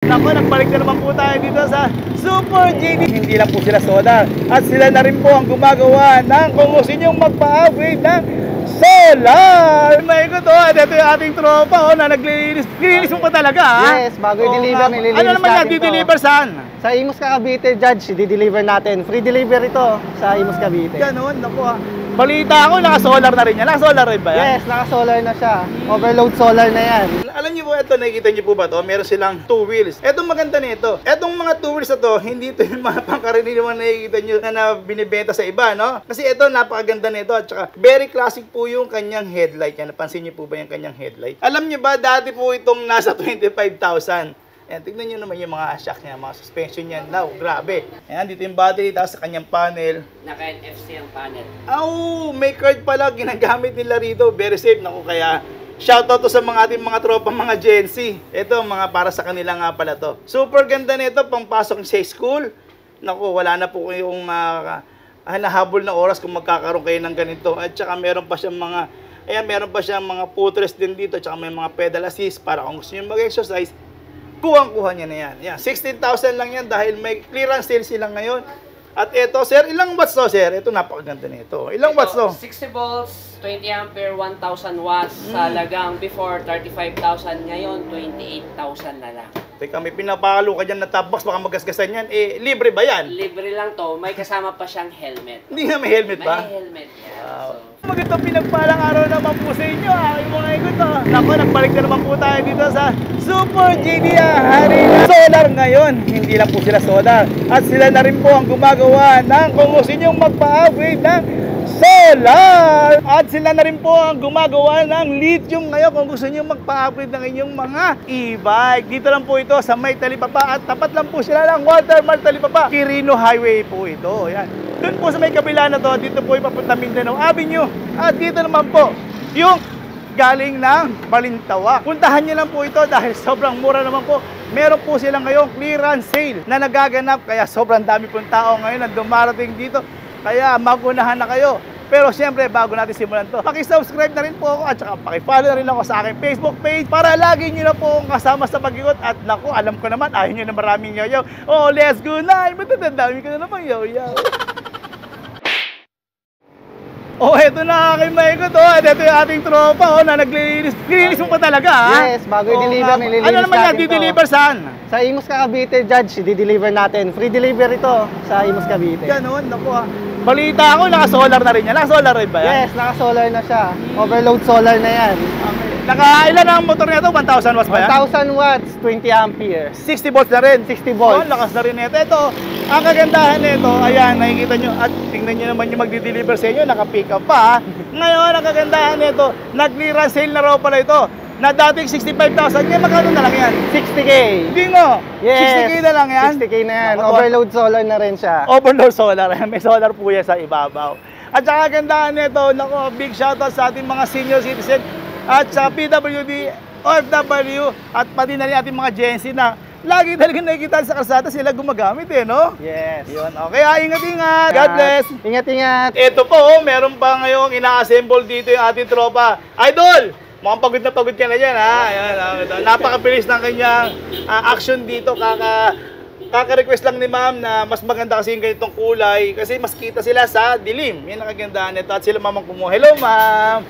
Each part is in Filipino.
Nako, nagbalik na naman po tayo dito sa Super JD. Hindi lang po sila solar. At sila na rin po ang gumagawa ng kung gusto nyong magpa-upgrade ng solar. May ko to. At ito yung ating tropa na naglilinis. Nilinis mo pa talaga ha? Yes, bago i-deliver, nililinis ano naman yan? Di-deliver saan? Sa Imus Cavite, Judge, di-deliver natin. Free delivery to sa Imus Cavite. Ganun, naku ha. Balita ako, naka-solar na rin yan. Naka-solar rin ba yan? Yes, naka-solar na siya. Overload solar na yan. Alam niyo po ito, nakikita niyo po ba ito? Meron silang 2 wheels. Etong maganda nito. Etong mga 2 wheels na to, hindi ito yung mga pangkaraniwan na nakikita niyo na binibenta sa iba, no? Kasi ito, napakaganda nito. At saka, very classic po yung kanyang headlight. Yan, napansin niyo po ba yung kanyang headlight? Alam niyo ba, dati po itong nasa 25,000. Ayan, tignan nyo naman yung mga shock niya, mga suspension niya. Now, grabe. Ayan, dito yung battery, tapos sa kanyang panel. Naka-NFC ang panel. May card pala ginagamit nila rito. Very safe. Naku, kaya shoutout to sa mga ating mga tropa, mga Gen Z. Ito, mga para sa kanila nga pala to. Super ganda nito, pangpasok sa school. Naku, wala na po kayong nahabol na oras kung magkakaroon kayo ng ganito. At saka meron pa siyang mga, meron pa siyang mga footrest din dito. At saka may mga pedal assist para kung gusto nyo mag-exercise, kuha niya na yan. Yan, 16,000 lang yan dahil may clearance sale sila ngayon. At ito, sir, ilang watts to, sir? Ito, napakaganda nito. Ilang watts to? 60 volts, 20 ampere, 1,000 watts. Sa lagang before, 35,000. Ngayon, 28,000 na lang. Teka, may pinapalo ka dyan na top box, baka magasgasan yan. Libre ba yan? Libre lang to. May kasama pa siyang helmet. Hindi na may helmet ba? May helmet yan. Wow. Magandang pinagpalang araw naman po sa inyo, aking mga iguto. Naku, nagbalik na naman po tayo dito sa Super JD, hari na solar ngayon. Hindi lang po sila solar. At sila na rin po ang gumagawa ng kung gusto nyong magpa-upgrade ng solar. At sila na rin po ang gumagawa ng lithium ngayon kung gusto nyo magpa-upgrade ng inyong mga e-bike. Dito lang po ito sa May Talipapa at tapat lang po sila ng Watermark Talipapa. Quirino Highway po ito. Yan. Doon po sa may kabila na to, dito po ipapunta Mindanao Avenue. At dito naman po yung galing ng Balintawak. Puntahan nyo lang po ito dahil sobrang mura naman po. Meron po silang ngayong clearance sale na nagaganap. Kaya sobrang dami pong tao ngayon na dumarating dito. Kaya magunahan na kayo. Pero siyempre, bago natin simulan to, paki-subscribe na rin po ako at saka paki-follow na rin ako sa aking Facebook page para lagi nyo na po akong kasama sa pag-ikot. At naku, alam ko naman, ayaw nyo na maraming yaw-yaw. Oh, let's go na! Matandami ka na naman yaw-yaw. Oh, eto na aking maikot. At ito yung ating tropa na naglilinis. Nilinis mo pa talaga ha? Yes, bago i-deliver, nililinis ano naman yan? Di-deliver saan? Sa Imus Cavite, Judge, di-deliver natin. Free delivery to sa Imus Cavite. Ganun, naku ha. Balita ako, naka-solar na rin yan. Naka-solar rin ba yan? Yes, naka-solar na siya. Overload solar na yan. Okay. Ilan ang motor nito? 1,000 watts ba yan? 1,000 watts, 20 ampere. 60 volts na rin. 60 volts. Lakas na rin ito. Ito, ang kagandahan nito, ayan, nakikita nyo. At tingnan nyo naman yung magdi-deliver sa inyo, naka-pick up pa ha. Ngayon, ang kagandahan nito, nag-clearance sale na raw pala ito. Na dating 65,000, ngayon magkano na lang yan? 60K. Hindi mo. Yes. 60K na lang yan? 60K na yan. Overload solar na rin siya. Overload solar. May solar po yan sa ibabaw. At saka kagandahan nito, naku, big shoutout sa ating mga senior citizen at sa PWD, OFW at pati na rin ating mga Gen Z na lagi talaga nakikita sa kalsada sila gumagamit no? Yes. Yun, okay, ingat-ingat. God bless. Ingat-ingat. Ito po, meron pa ngayong ina-assemble dito yung ating tropa. Idol! Mukhang pagod na pagod ka na dyan ha. Ayan, napakabilis ng kanyang action dito. Kaka-request lang ni ma'am na mas maganda kasi yung ganitong kulay kasi mas kita sila sa dilim. Yan ang kagandahan nito at sila mamang kumuha. Hello ma'am!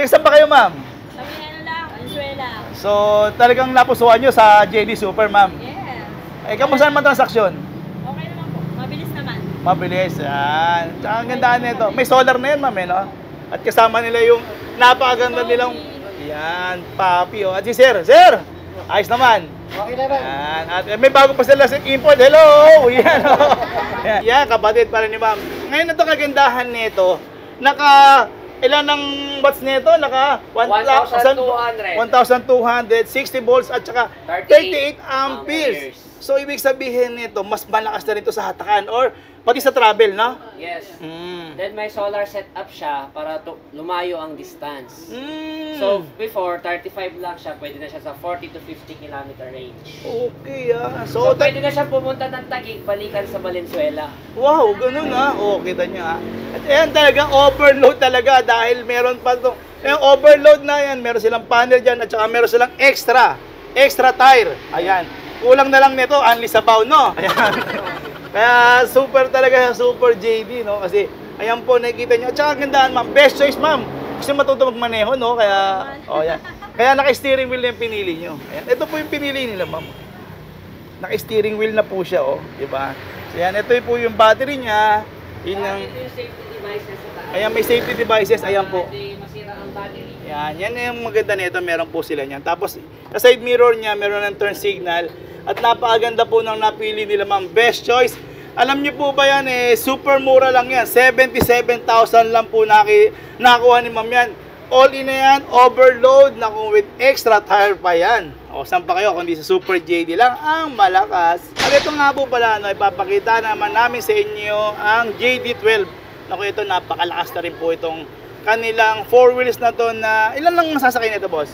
Saan ba kayo ma'am? Sa Manila, Venezuela. So talagang napusuan nyo sa JD Super ma'am? Yes. Kamusta naman transaksyon? Okay naman po. Mabilis naman. Mabilis. Yan. Tsaka ang gandahan nito. May solar na yan ma'am no? At kasama nila yung napakaganda nilang yan, papi At si sir, ayos naman. Okay naman. Yan. At may bago pa sila sa import. Hello! Yan, yan, kapatid para ni ma'am. Ngayon ito kagandahan nito, ilan ng watts nito? 1,200. 1,260 volts at saka 38 amperes. So, ibig sabihin nito, mas malakas na rito sa hatakan or pati sa travel, no? Yes. Then may solar setup siya para lumayo ang distance. So, before 35 lang siya, pwede na siya sa 40 to 50 kilometer range. Okay, So, pwede na siya pumunta ng Taguig, balikan sa Valenzuela. Wow, ganun Oh, kita nyo At ayan talaga, overload talaga dahil meron pa ito. Yung overload na yan, meron silang panel dyan at saka meron silang extra tire. Ayan. Kulang na lang nito, only sabaw, no? Ayan. Kaya super talaga, super JD, no? Kasi, ayan po, nakikita nyo. At saka gandaan, ma'am. Best choice, ma'am. Gusto matuto magmaneho, no? Kaya, yan. Kaya naka-steering wheel na yung pinili nyo. Ayan. Ito po yung pinili nila, ma'am. Naka-steering wheel na po siya, oh. Diba? So, yan. Ito po yung battery niya. Yun ang... Ito yung safety devices sa taas. Ayan, may safety devices. Ayan po. Hindi masira ang battery. Yan yung maganda nito, meron po sila niyan. Tapos, sa side mirror niya, meron ng turn signal. At napakaganda po ng napili nila, ma'am. Best choice. Alam niyo po ba yan, super mura lang yan. 77,000 lang po nakuha ni ma'am yan. All in na yan, overload na kung with extra tire pa yan. O, saan pa kayo kundi sa Super JD lang ang malakas. At ito nga po pala, no, ipapakita naman namin sa inyo ang JD12. Naku, ito napakalakas na rin po itong kanilang 4 wheels na to na ilan lang masasakay nito, boss?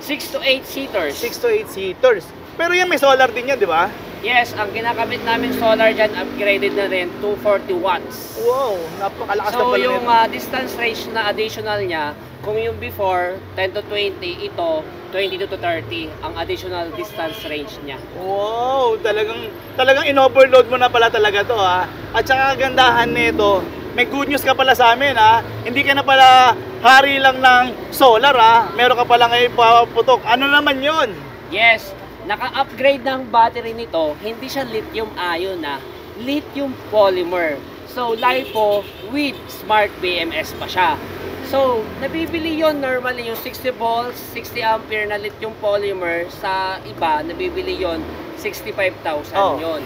6 to 8 seaters. 6 to 8 seaters. Pero yan may solar din yan, di ba? Yes, ang ginagamit namin solar dyan, upgraded na rin, 240 watts. Wow, napakalakas na So pala yung nito. distance range na additional niya, kung yung before 10 to 20, ito 22 to 30 ang additional distance range niya. Wow, talagang in-overload mo na pala talaga to, ha. At saka kagandahan nito, may good news ka pala sa amin, ha. Hindi ka na pala hari lang ng solar, ha. Meron ka pala ngayon paputok. Ano naman 'yon? Yes, naka-upgrade ng battery nito, hindi siya lithium-ion na, lithium polymer. So LiPo with smart BMS pa siya. So, nabibili yon normally yung 60 volts, 60 ampere na lithium polymer. Sa iba, nabibili yon 65,000 yon.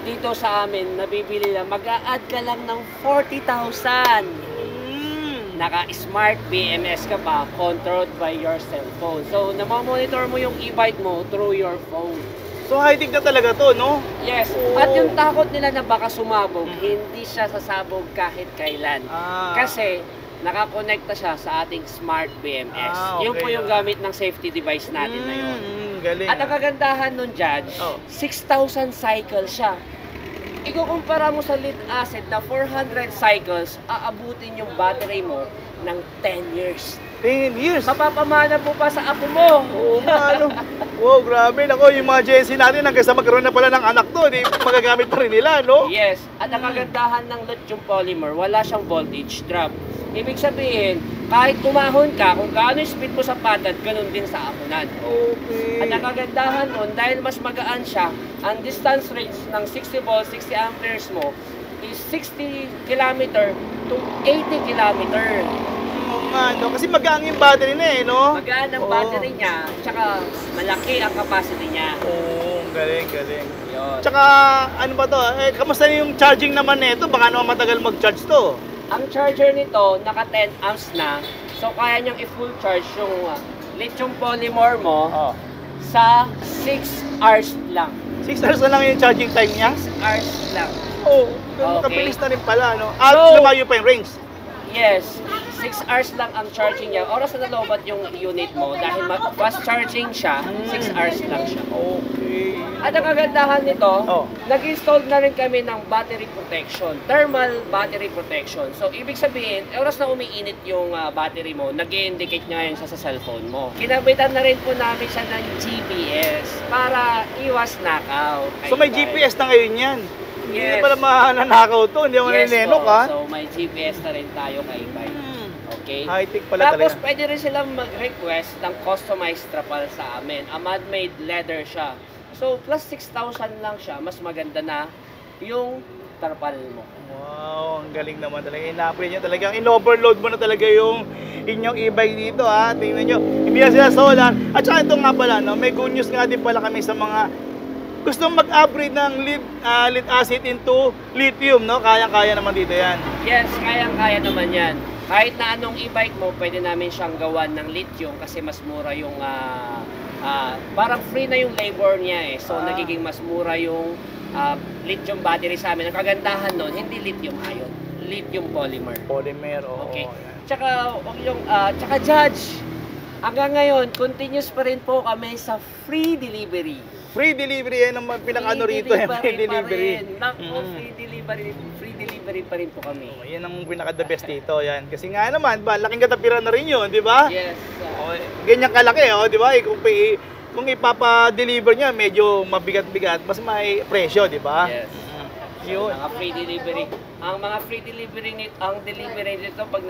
Dito sa amin, nabibili lang, mag-a-add ka lang ng 40,000. Naka-smart BMS ka pa, controlled by your cellphone. So, namamonitor mo yung e-bike mo through your phone. So high-tech na talaga to, no? Yes, Oo. at yung takot nila na baka sumabog, hindi siya sasabog kahit kailan. Kasi, nakakonekta siya sa ating smart BMS. Yun po yung gamit ng safety device natin na yun. Galing. At ang kagandahan nun, Judge, 6,000 cycles siya. Ikukumpara mo sa lead acid na 400 cycles, aabutin yung battery mo ng 10 years. 10 years? Mapapamana po pa sa apo mo. Oo, ano? Wow, grabe. Nako, yung mga Gen Z natin, hanggang sa magkaroon na pala ng anak to, di magagamit pa rin nila, no? Yes, at ang kagandahan ng lithium polymer, wala siyang voltage drop. Ibig sabihin, kahit umahon ka, kung gaano yung speed mo sa patad, ganun din sa ahonan. Okay. At ang kagandahan nun, dahil mas magaan siya, ang distance range ng 60 volts, 60 amperes mo is 60 km to 80 km. Oo nga, no? Kasi magaan yung battery na no? Magaan ang battery niya, tsaka malaki ang capacity niya. Oo, galing. Yun. Tsaka, ano ba to? Kamusta yung charging naman nito? Baka naman matagal mag-charge to. Ang charger nito, naka 10 amps na. So, kaya niyang i-full charge yung lithium polymer mo sa 6 hours lang. 6 hours na lang yung charging time niya? 6 hours lang. Oo, Okay. kabilis na rin pala, no? At So, lumayo pa yung range. Yes, 6 hours lang ang charging niya. Oras na nalobat yung unit mo dahil fast charging siya, 6 hours lang siya. Okay. At ang kagandahan nito, nag-install na rin kami ng battery protection, thermal battery protection. So, ibig sabihin, oras na umiinit yung battery mo, nag-i-indicate niya yun sa cellphone mo. Kinabitan na rin po namin siya ng GPS para iwas knockout. So may GPS na ngayon yan? Hindi Yes. na pala mananakaw to, hindi mo naninenok, po. ha? So, may GPS na rin tayo kay bike. Okay? High-tech pala Tapos, talaga. pwede rin silang mag-request ng customized trapal sa amin. A man-made leather siya. So, plus 6,000 lang siya. Mas maganda na yung tarpal mo. Wow, ang galing naman talaga. Ina-apply niya talaga. In-overload mo na talaga yung inyong e-bike dito, ha? Tingnan nyo. Hindi na sila solar. At saka ito nga pala, no? May good news nga din pala kami sa mga gustong mag-upgrade ng lead acid into lithium, no? Kayang-kaya naman dito yan. Yes, kayang-kaya naman yan. Kahit na anong e-bike mo, pwede namin siyang gawan ng lithium kasi mas mura yung parang free na yung labor niya eh. So, nagiging mas mura yung lithium battery sa amin. Ang kagandahan nun, hindi lithium ion, lithium polymer. Polymer, oo. Okay. Yan. Tsaka Judge, hanggang ngayon, continuous pa rin po kami sa free delivery. Free delivery, yan ang pinaka-ano rito, free delivery. Free delivery pa rin po kami. Yan ang pinaka-the best dito, yan. Kasi nga naman, laking katapiran na rin yun, di ba? Yes. Ganyan kalaki, di ba? kung ipapa-deliver niya, medyo mabigat-bigat, mas may presyo, di ba? Yes. Yun. Mga free delivery. Ang mga free delivery ang delivery nito pag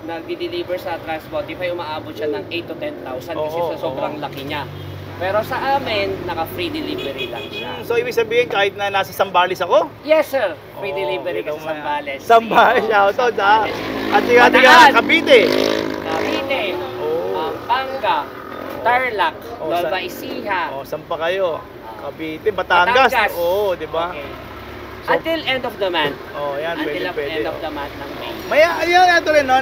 nagdi-deliver sa Transpotify, umaabot siya ng 8 to 10,000 kasi Oo, sa sobrang laki niya. Pero sa amin, naka-free delivery lang siya. So, ibig sabihin, kahit na nasa Sambales ako, Yes, sir. Free Oo, delivery ka ito sa Sambales. Sambales, Oo, shoutout ha. Sambales. At tiga-tiga, Bataan. Cavite. Cavite, Oo. Pampanga, Tarlac, Oo, Nueva sa- Ecija. Oh, saan pa kayo? Cavite, Batangas. Batangas. Oo, di ba? Okay. So- Until end of the month. Oh, yan, Until pwede. end of the month ng May. May ayan ito rin no,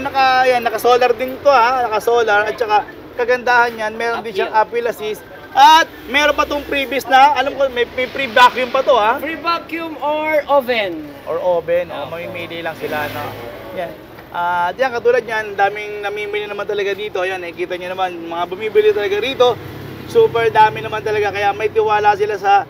naka-solar din to ha, naka-solar at saka kagandahan niyan, meron din siyang appeal assist at meron pa tong previous na, alam ko may free vacuum pa to ha, Free vacuum or oven. or oven, mamimili lang sila no. Yan. At yan katulad niyan, daming namimili naman talaga dito. Ayan, nakikita niyo naman mga bumibili talaga rito. Super dami naman talaga kaya may tiwala sila sa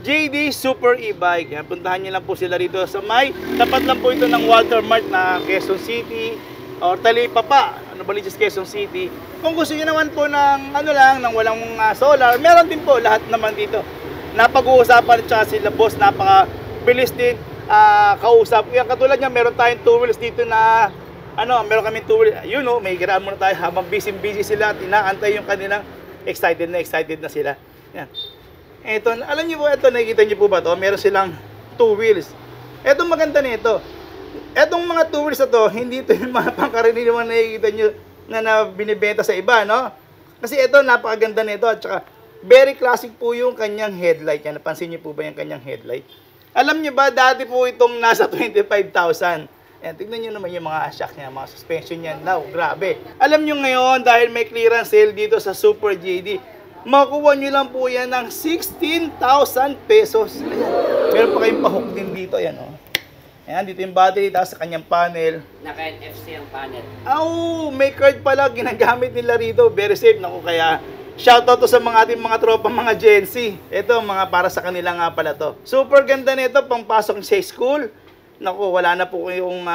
JD Super E-Bike. Yan, puntahan niyo lang po sila rito sa may tapat lang po ito ng Walter Mart na Quezon City or Talipapa, ano ba Liches, Quezon City. Kung gusto niyo naman po ng ano lang, ng walang solar, meron din po lahat naman dito. Napag-uusapan at sila boss, napaka-bilis din kausap. Yan, katulad niya, meron tayong 2 wheels dito na ano, meron kaming 2 wheels. You know, may kiraan muna tayo habang busy sila at inaantay yung kanilang excited na sila. Yan. Ito, alam niyo po, ito, nakikita niyo po ba to? Meron silang 2 wheels. Ito maganda nito. Etong mga 2 wheels na to, hindi ito yung mga pangkaraniwan na nakikita niyo na binibenta sa iba, no? Kasi ito, napakaganda nito at saka very classic po yung kanyang headlight. Yan, napansin niyo po ba yung kanyang headlight? Alam niyo ba, dati po itong nasa 25,000. Yan, tignan niyo naman yung mga shock niya, mga suspension niyan. Now, grabe. Alam niyo ngayon, dahil may clearance sale dito sa Super JD, makuha nyo lang po yan ng 16,000 pesos. Ayan. Meron pa kayong pahook din dito. Ayan, oh. Ayan, dito yung battery, tapos sa kanyang panel. Naka-NFC ang panel. May card pala ginagamit nila rito. Very safe. Naku, kaya shoutout to sa mga ating mga tropa, mga Gen Z. Ito, mga para sa kanila nga pala to. Super ganda nito, pangpasok sa school. Naku, wala na po kayong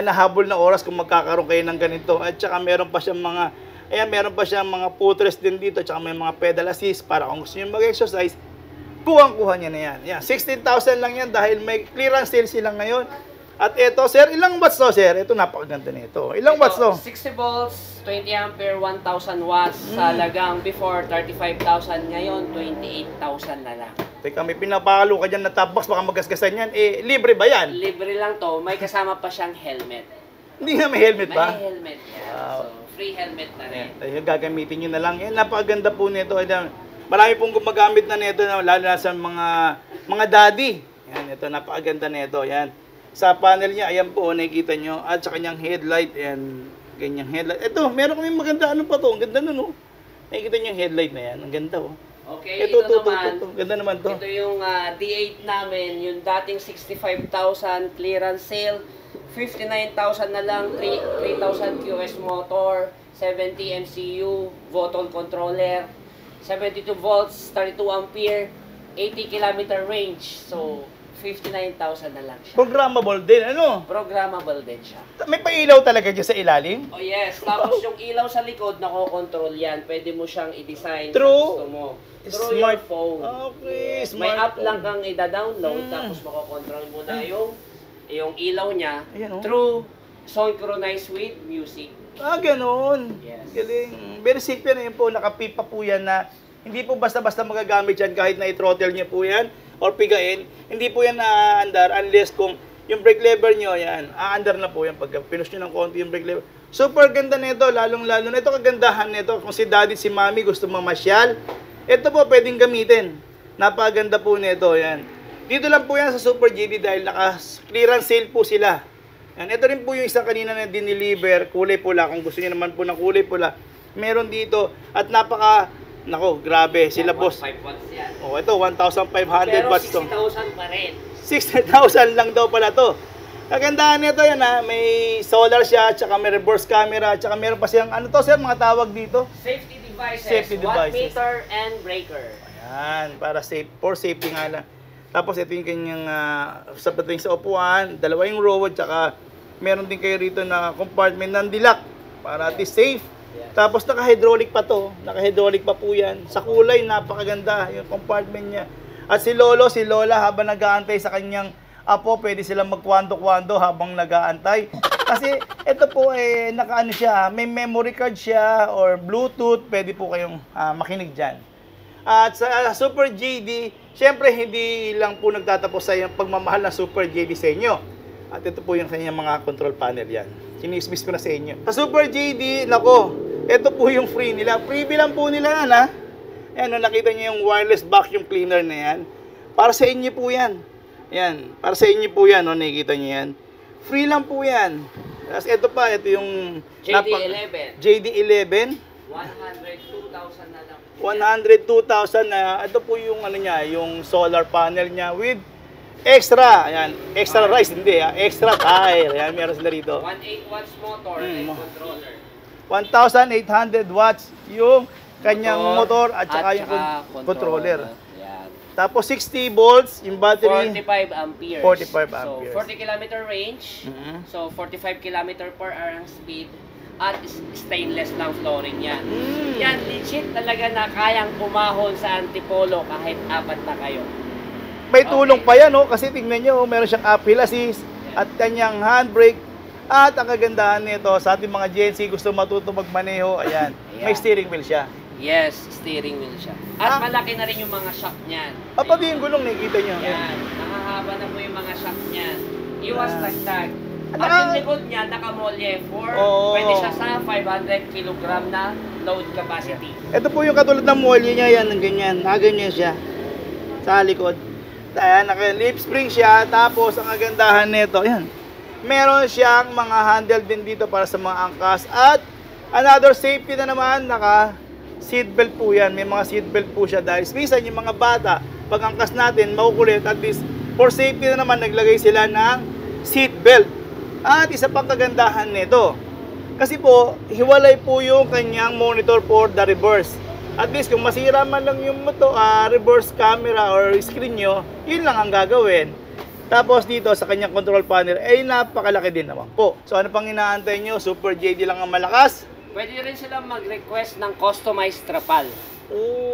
nahabol na oras kung magkakaroon kayo ng ganito. At saka meron pa siyang mga meron pa siyang mga footrest din dito, tsaka may mga pedal assist para kung gusto niyo mag-exercise, kuha niya na yan. Yan, 16,000 lang yan dahil may clearance sale sila ngayon. At ito, sir, ilang watts to, sir? Ito, napakaganda nito. Ilang watts to? 60 volts, 20 ampere, 1,000 watts. Sa lagang before 35,000, ngayon 28,000 na lang. Teka, may pinapakalo ka dyan na top box, baka magasgasan yan. Libre ba yan? Libre lang to, may kasama pa siyang helmet. Hindi na may helmet ba? May helmet yan. Wow. So, free helmet na rin. Ayun, gagamitin nyo na lang. Yan, napakaganda po nito. Marami pong gumagamit na nito, lalo na sa mga daddy. Yan, ito, napakaganda nito. Yan. Sa panel niya, ayan po, nakikita nyo. At sa kanyang headlight, ayan, ganyang headlight. Ito, meron kami maganda, ano pa to? Ang ganda nun, oh. Nakikita nyo yung headlight na yan. Ang ganda, oh. Okay, Ito, naman, ganda naman to. ito yung D8 namin, yung dating 65,000 clearance sale, 59,000 na lang, 3,000 QS motor, 70 MCU, Votol controller, 72 volts, 32 ampere, 80 km range. So, 59,000 na lang siya. Programmable din, ano? Programmable din siya. May pailaw talaga dyan sa ilalim? Oh yes, tapos yung ilaw sa likod, nako-control yan. Pwede mo siyang i-design sa Through gusto mo. Through your phone. Okay, May smart app lang kang i-download, tapos mako-control mo na yung ilaw niya Ayan, oh. through synchronized with music. Ganun. Yes. Galing. Very safe yan. Yun po, nakapipa po yan na hindi po basta-basta magagamit yan kahit na i-throttle niyo po yan or pigain. Hindi po yan na-andar unless kung yung brake lever nyo, yan, aandar na po yan pag pinush nyo ng konti yung brake lever. Super ganda nito, lalong-lalo na ito, kagandahan nito. Kung si daddy, si mommy gusto mamasyal, ito po pwedeng gamitin. Napaganda po nito, yan. Dito lang po yan sa Super GD dahil naka-clearance sale po sila. Yan. Ito rin po yung isang kanina na dineliver, kulay pula. Kung gusto niyo naman po ng kulay pula, meron dito. At nako, grabe, sila boss. 1.5 watts yan. Oh, ito, 1,500 Pero watts to. 60,000 pa rin. 60,000 lang daw pala to. Kagandahan nito yan ha, may solar siya, tsaka may reverse camera, tsaka meron pa siyang, ano to sir, mga tawag dito? Safety devices, Safety devices. 1 meter and breaker. Ayan, para safe, for safety nga lang. Tapos ito yung kanyang sa pating sa upuan, dalawa yung row, tsaka meron din kayo rito na compartment ng dilak para at least safe. Yes. Tapos naka-hydraulic pa to. Naka-hydraulic pa po yan. Sa kulay, napakaganda yung compartment niya. At si Lola, habang nag-aantay sa kanyang apo, pwede silang magkwando-kwando habang nag-aantay. Kasi ito po, naka-ano siya, may memory card siya or Bluetooth, pwede po kayong makinig dyan. At sa Super JD, syempre hindi lang po nagtatapos sa yung pagmamahal ng Super JD sa inyo. At ito po yung kanyang mga control panel yan. Sinismis ko na sa inyo. Sa Super JD, nako, ito po yung free nila. Freebie lang po nila yan, ha. Ayan, nakita niyo yung wireless vacuum cleaner na yan. Para sa inyo po yan. Yan, para sa inyo po yan, nakikita niyo yan. Free lang po yan. Tapos ito pa, ito yung JD11. JD11. 102,000 na lang. 102,000 na, ito po yung ano niya, yung solar panel niya with extra, ayan, extra rice, hindi extra tire, ayan, meron sila rito. 1.8 watts motor and controller. 1,800 watts yung kanyang motor at saka yung controller. Yan. Tapos 60 volts yung battery. 45 amperes. 45 amperes. So 40 kilometer range. So 45 kilometer per hour ang speed. At stainless lang flooring yan. Yan, legit talaga na kayang umahon sa Antipolo kahit apat na kayo. May tulong pa yan, no? Kasi tingnan nyo, meron siyang uphill assist at kanyang handbrake. At ang kagandahan nito sa ating mga Gen Z gusto matuto magmaneho, ayan, may steering wheel siya. Yes, steering wheel siya. At malaki na rin yung mga shock niyan. Pati yung gulong, nakikita nyo. Yan, nakahaba na po yung mga shock niyan. Iwas tagtag. At yung likod niya, nakamolye 4. Pwede siya sa 500 kg na load capacity. Ito po yung katulad ng molly niya, yan, ng ganyan. Nakaganyan siya sa likod. Ayan, naka-lip spring siya. Tapos, ang kagandahan nito, ayan, meron siyang mga handle din dito para sa mga angkas. At another safety na naman, naka seatbelt po yan. May mga seatbelt po siya dahil minsan yung mga bata, pag angkas natin, makukulit. At least, for safety na naman, naglagay sila ng seatbelt. At isa pang kagandahan nito, kasi po, hiwalay po yung kanyang monitor for the reverse. At least, kung masira man lang yung reverse camera or screen nyo, yun lang ang gagawin. Tapos dito sa kanyang control panel, ay napakalaki din naman po. So ano pang inaantay nyo? Super JD lang ang malakas. Pwede rin sila mag-request ng customized trapal.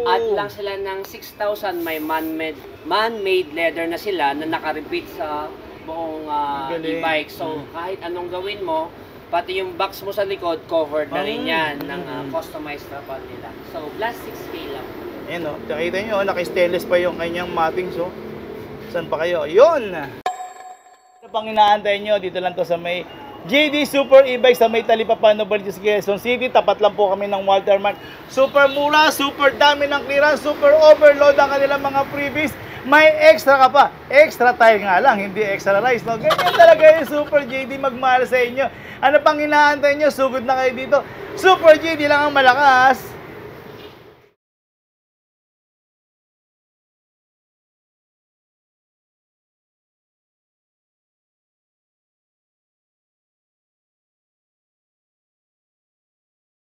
At lang sila ng 6,000, may man-made leather na sila na naka-repeat sa buong e-bike. So, kahit anong gawin mo, pati yung box mo sa likod, covered na rin yan ng customized trapal nila. So, plus 6K lang. Ayan o, nakita nyo, naka-stainless pa yung kanyang mapping. So, saan pa kayo? Yun! Ano pang inaantay nyo? Dito lang to sa may JD Super E-Bike sa may Talipapa, Novaliches, Quezon City. Tapat lang po kami ng Walter Mart. Super mura, super dami ng clearance, super overload ang kanilang mga freebies. May extra ka pa. Extra tire nga lang, hindi extra rice. No? Ganyan talaga yung Super JD magmahal sa inyo. Ano pang inaantay nyo? Sugod na kayo dito. Super JD lang ang malakas.